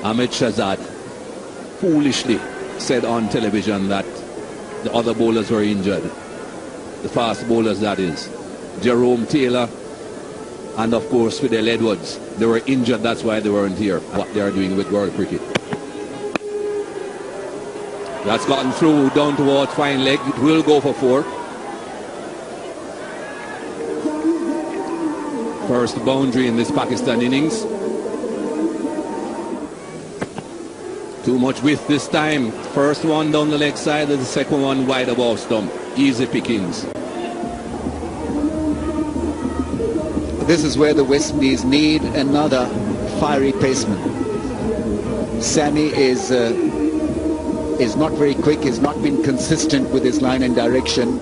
Ahmed Shehzad foolishly said on television that the other bowlers were injured. The fast bowlers, that is. Jerome Taylor and of course Fidel Edwards. They were injured, that's why they weren't here. What they are doing with world cricket. That's gotten through down towards fine leg. It will go for 4. First boundary in this Pakistan innings. Too much width this time. First one down the leg side and the second one wide above stump. Easy pickings. This is where the West Indies need another fiery paceman. Sammy is not very quick, has not been consistent with his line and direction.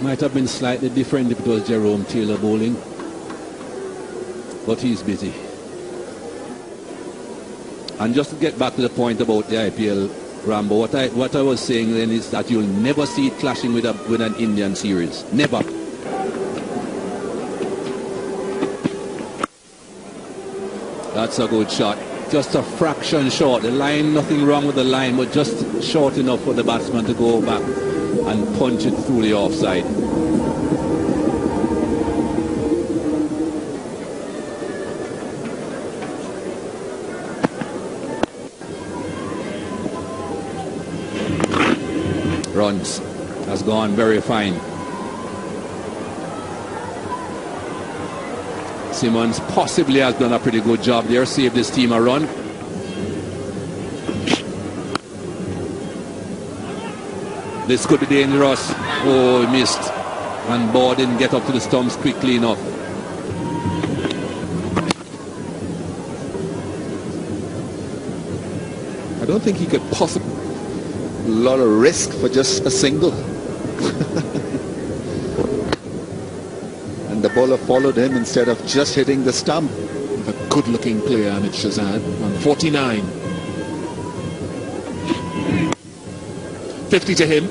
Might have been slightly different if it was Jerome Taylor bowling, but he's busy. And just to get back to the point about the IPL, Rambo, what I was saying then is that you'll never see it clashing with an Indian series. Never. That's a good shot. Just a fraction short. The line, nothing wrong with the line, but just short enough for the batsman to go back and punch it through the offside. Runs. Has gone very fine. Simmons possibly has done a pretty good job there, saved his team a run. This could be dangerous. Oh, he missed. And Ball didn't get up to the stumps quickly enough. I don't think he could possibly... A lot of risk for just a single. And the bowler followed him instead of just hitting the stump. A good-looking player, Ahmed Shehzad, on 49. 50 to him.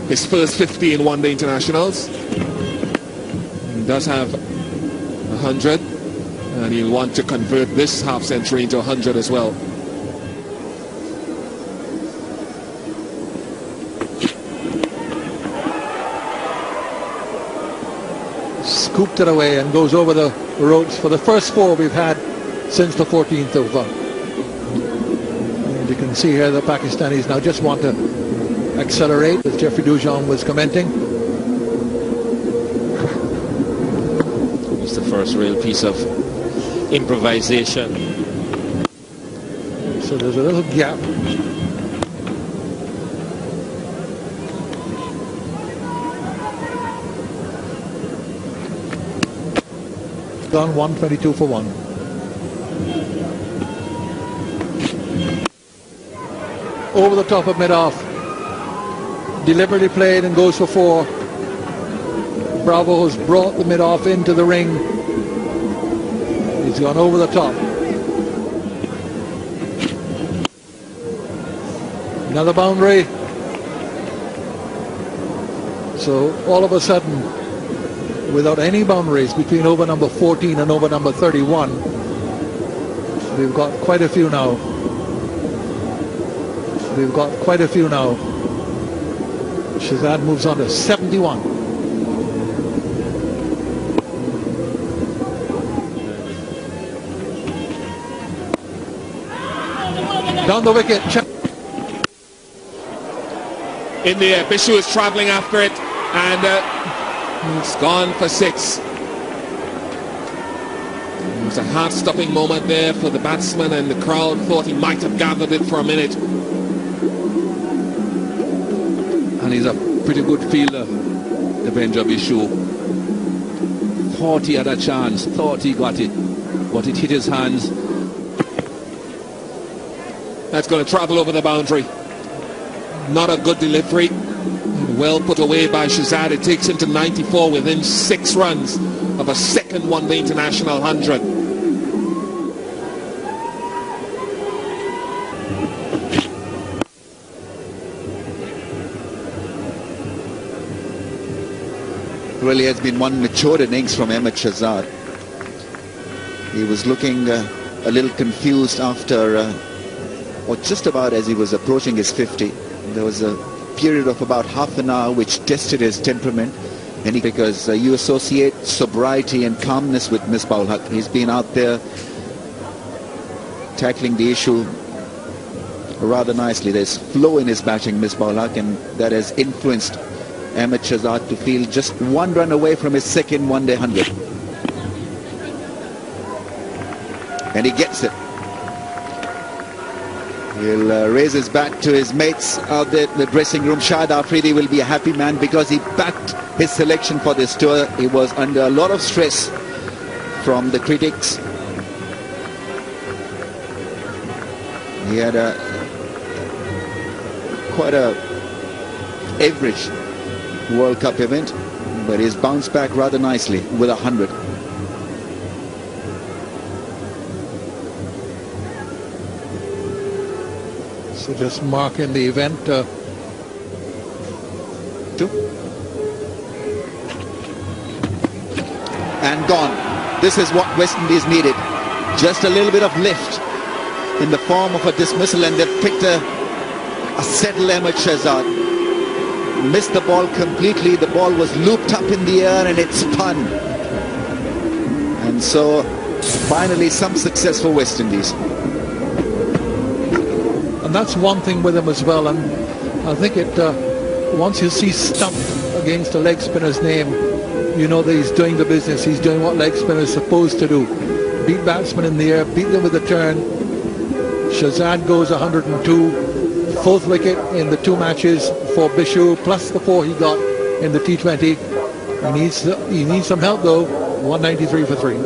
His first 50 in one-day internationals. He does have 100, and he'll want to convert this half-century into 100 as well. Scooped it away and goes over the ropes for the first 4 we've had since the 14th of and you can see here the Pakistanis now just want to accelerate, as Jeffrey Dujon was commenting. It's the first real piece of improvisation. So there's a little gap. Done 122 for 1. Over the top of mid-off. Deliberately played and goes for 4. Bravo has brought the mid-off into the ring. He's gone over the top. Another boundary. So all of a sudden, without any boundaries between over number 14 and over number 31. We've got quite a few now. Shehzad moves on to 71. Down the wicket. In the air, Bishu is travelling after it, and it's gone for 6. It was a heart-stopping moment there for the batsman, and the crowd thought he might have gathered it for a minute. And he's a pretty good fielder, Devendra Bishu. Thought he had a chance, thought he got it, but it hit his hands. That's going to travel over the boundary. Not a good delivery. Well put away by Shehzad. It takes him to 94 within 6 runs of a second one-day international 100. Really has been one mature innings from Ahmed Shehzad. He was looking a little confused after, or just about as he was approaching his 50. There was a period of about half an hour which tested his temperament, and because you associate sobriety and calmness with Misbah-ul Haq. He's been out there tackling the issue rather nicely. There's flow in his batting, Misbah-ul Haq, and that has influenced Ahmed Shehzad to feel just one run away from his second one-day 100. And he gets it. He'll raise his bat to his mates out there in the dressing room. Shahid Afridi will be a happy man because he backed his selection for this tour. He was under a lot of stress from the critics. He had quite a average World Cup event, but he's bounced back rather nicely with 100. So just marking the event. Two. And gone. This is what West Indies needed. Just a little bit of lift in the form of a dismissal, and they've picked a settle Ahmed Shehzad. Missed the ball completely. The ball was looped up in the air and it spun. And so finally some success for West Indies. And that's one thing with him as well. And I think it once you see stumped against a leg spinner's name, you know that he's doing the business. He's doing what leg spinners are supposed to do. Beat batsmen in the air, beat them with a turn. Shehzad goes 102. Fourth wicket in the 2 matches for Bishu, plus the 4 he got in the T20. He needs some help though. 193 for 3.